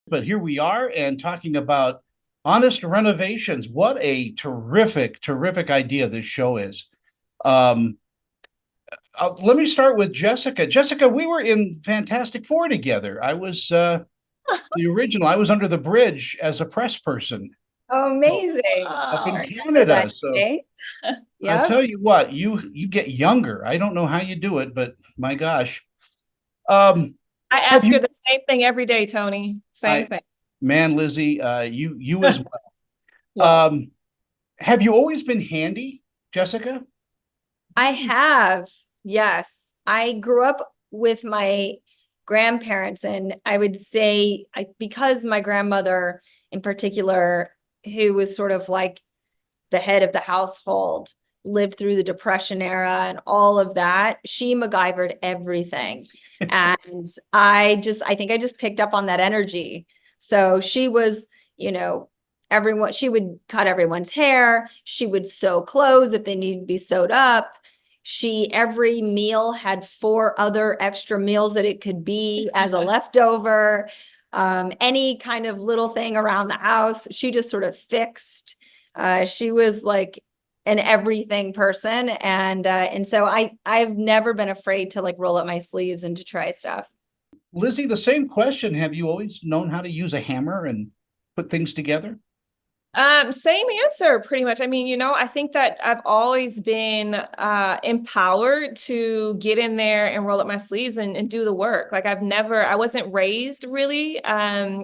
But here we are and talking about honest renovations. What a terrific, terrific idea this show is. Um, Let me start with Jessica. Jessica, we were in Fantastic Four together. I was the original. I was under the bridge as a press person Oh, amazing. up I in remember that Canada. So day. I'll Yep. tell you what, you get younger. I don't know how you do it, but my gosh. Um, I have ask her you? the same thing every day, Tony. Same I thing. Man, Lizzie, you as well. Well, Have you always been handy, Jessica? I have. Yes. I grew up with my grandparents, and I would say because my grandmother in particular, who was sort of like the head of the household, lived through the Depression era and all of that, she MacGyvered everything. And I think I just picked up on that energy. So she was, you know, everyone, she would cut everyone's hair. She would sew clothes if they needed to be sewed up. Every meal had four other extra meals that it could be as a leftover. Any kind of little thing around the house, she just sort of fixed. She was like an everything person, and so I've never been afraid to like roll up my sleeves and to try stuff. Lizzie, the same question. Have you always known how to use a hammer and put things together? same answer, pretty much. I mean, I think that I've always been empowered to get in there and roll up my sleeves and do the work. Like I wasn't raised really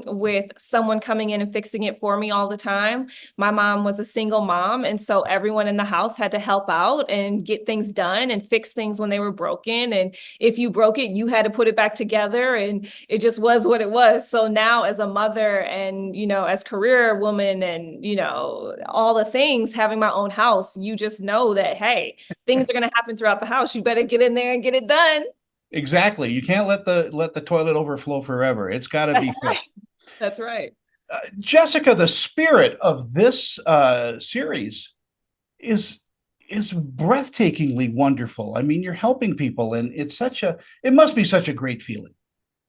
with someone coming in and fixing it for me all the time. My mom was a single mom, and so everyone in the house had to help out and get things done and fix things when they were broken. And if you broke it, you had to put it back together, and it just was what it was. So now, as a mother and as career woman and all the things, having my own house, you just know that, hey, things are going to happen throughout the house. You better get in there and get it done. Exactly. You can't let the toilet overflow forever. It's got to be That's right. fixed. That's right. Jessica, the spirit of this series is is breathtakingly wonderful. I mean, you're helping people, and it must be such a great feeling.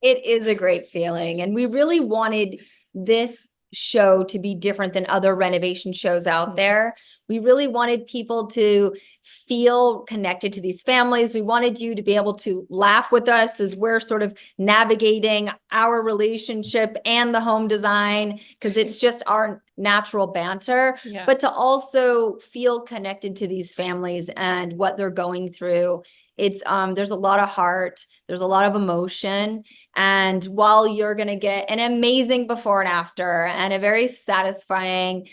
It is a great feeling. And we really wanted this show to be different than other renovation shows out there. We really wanted people to feel connected to these families. We wanted you to be able to laugh with us as we're sort of navigating our relationship and the home design, because it's just our natural banter, Yeah. but to also feel connected to these families and what they're going through. It's there's a lot of heart, there's a lot of emotion, and while you're going to get an amazing before and after and a very satisfying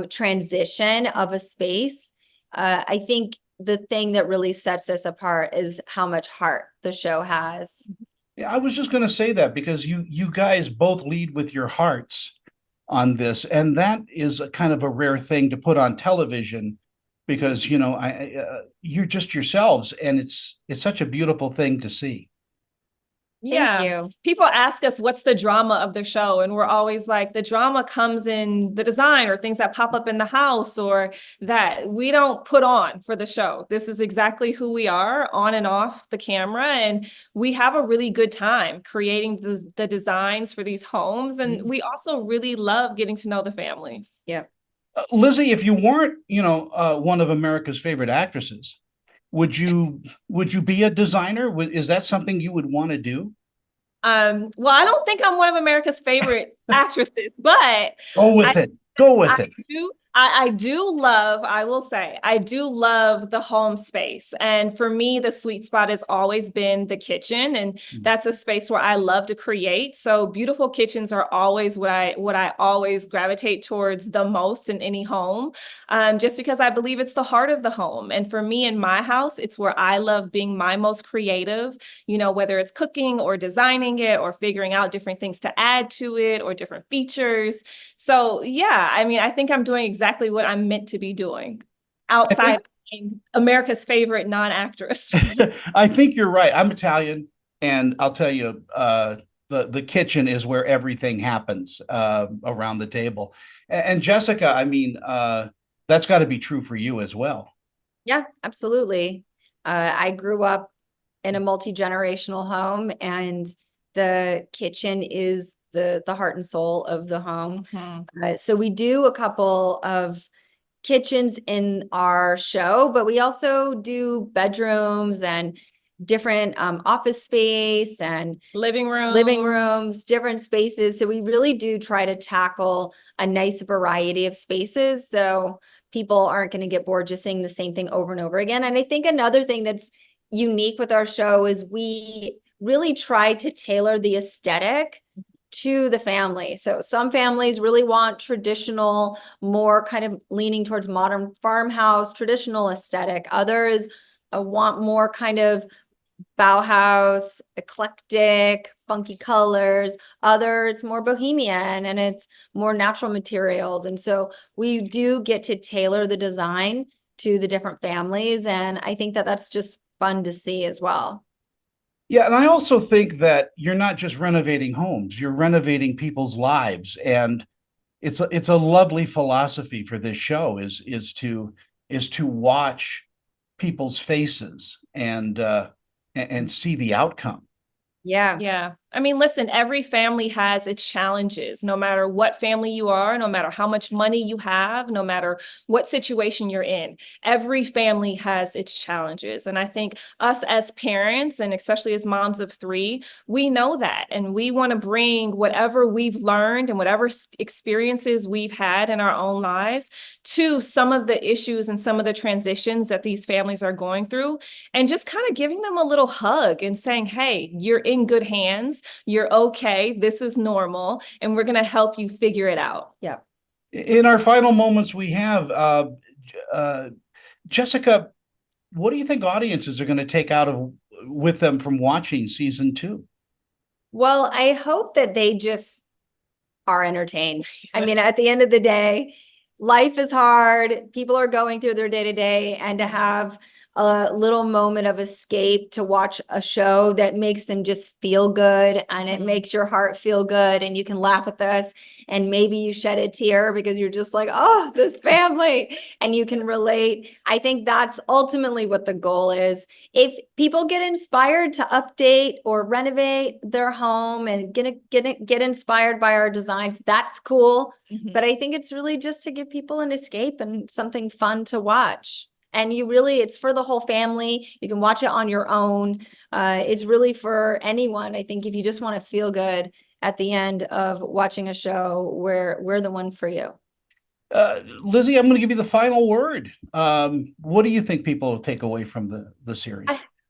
transition of a space, I think the thing that really sets us apart is how much heart the show has. Yeah, I was just going to say that because you guys both lead with your hearts on this, and that is a kind of a rare thing to put on television because you're just yourselves, and it's such a beautiful thing to see. Thank Yeah. you. People ask us what's the drama of the show, and we're always like, the drama comes in the design or things that pop up in the house or that we don't put on for the show. This is exactly who we are on and off the camera. And we have a really good time creating the designs for these homes. And we also really love getting to know the families. Yep. Lizzie, if you weren't, one of America's favorite actresses, would you be a designer? Is that something you would want to do? Well, I don't think I'm one of America's favorite actresses, but Go with I it. Go I with it. I do love, I will say, I do love the home space. And for me, the sweet spot has always been the kitchen. And that's a space where I love to create. So beautiful kitchens are always what I always gravitate towards the most in any home. Just because I believe it's the heart of the home. And for me in my house, it's where I love being my most creative, whether it's cooking or designing it or figuring out different things to add to it or different features. So yeah, I mean, I think I'm doing exactly what I'm meant to be doing I outside think of being America's favorite non-actress. I think you're right. I'm Italian, and I'll tell you, the kitchen is where everything happens around the table. And Jessica, I mean, that's got to be true for you as well. Yeah, absolutely. I grew up in a multi-generational home, and the kitchen is the heart and soul of the home. Mhm. So we do a couple of kitchens in our show, but we also do bedrooms and different office space and Living rooms, different spaces. So we really do try to tackle a nice variety of spaces. So people aren't going to get bored just seeing the same thing over and over again. And I think another thing that's unique with our show is we really try to tailor the aesthetic to the family. So some families really want traditional, more kind of leaning towards modern farmhouse, traditional aesthetic. Others want more kind of Bauhaus, eclectic, funky colors. Other, it's more bohemian and it's more natural materials. And so we do get to tailor the design to the different families. And I think that that's just fun to see as well. Yeah, and I also think that you're not just renovating homes, you're renovating people's lives. And it's a lovely philosophy for this show is to watch people's faces and see the outcome. Yeah. Yeah. I mean, listen, every family has its challenges, no matter what family you are, no matter how much money you have, no matter what situation you're in. Every family has its challenges. And I think us as parents, and especially as moms of three, we know that. And we want to bring whatever we've learned and whatever experiences we've had in our own lives to some of the issues and some of the transitions that these families are going through, and just kind of giving them a little hug and saying, hey, you're in good hands. You're okay. This is normal. And we're going to help you figure it out. Yeah. In our final moments, we have Jessica. What do you think audiences are going to take out of with them from watching season 2? Well, I hope that they just are entertained. I mean, at the end of the day, life is hard. People are going through their day to day, and to have a little moment of escape to watch a show that makes them just feel good and it makes your heart feel good and you can laugh with us and maybe you shed a tear because you're just like, oh, this family, and you can relate. I think that's ultimately what the goal is. If people get inspired to update or renovate their home and get inspired by our designs, that's cool. But I think it's really just to give people an escape and something fun to watch. And it's for the whole family. You can watch it on your own. It's really for anyone. I think if you just want to feel good at the end of watching a show, we're the one for you. Lizzy, I'm going to give you the final word. What do you think people will take away from the series?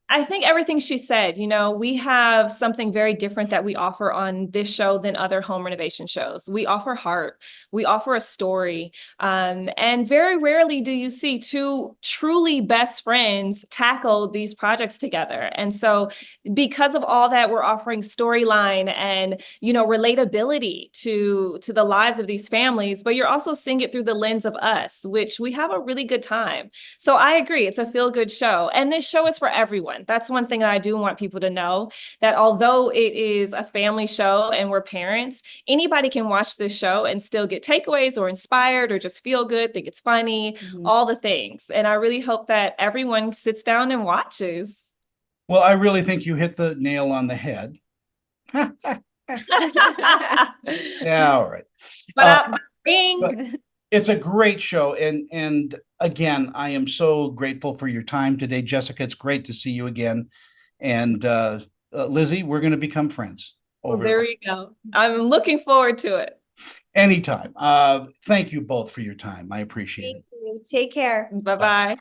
I think everything she said, we have something very different that we offer on this show than other home renovation shows. We offer heart, we offer a story. And very rarely do you see two truly best friends tackle these projects together. And so because of all that, we're offering storyline and, relatability to the lives of these families, but you're also seeing it through the lens of us, which we have a really good time. So I agree. It's a feel-good show. And this show is for everyone. That's one thing that I do want people to know, that although it is a family show and we're parents, anybody can watch this show and still get takeaways or inspired or just feel good, think it's funny, all the things. And I really hope that everyone sits down and watches. Well, I really think you hit the nail on the head. Yeah, all right. But It's a great show, and again, I am so grateful for your time today, Jessica. It's great to see you again, and Lizzy, we're going to become friends. There you go. I'm looking forward to it. Anytime. Thank you both for your time. I appreciate it. Thank you. Take care. Bye-bye.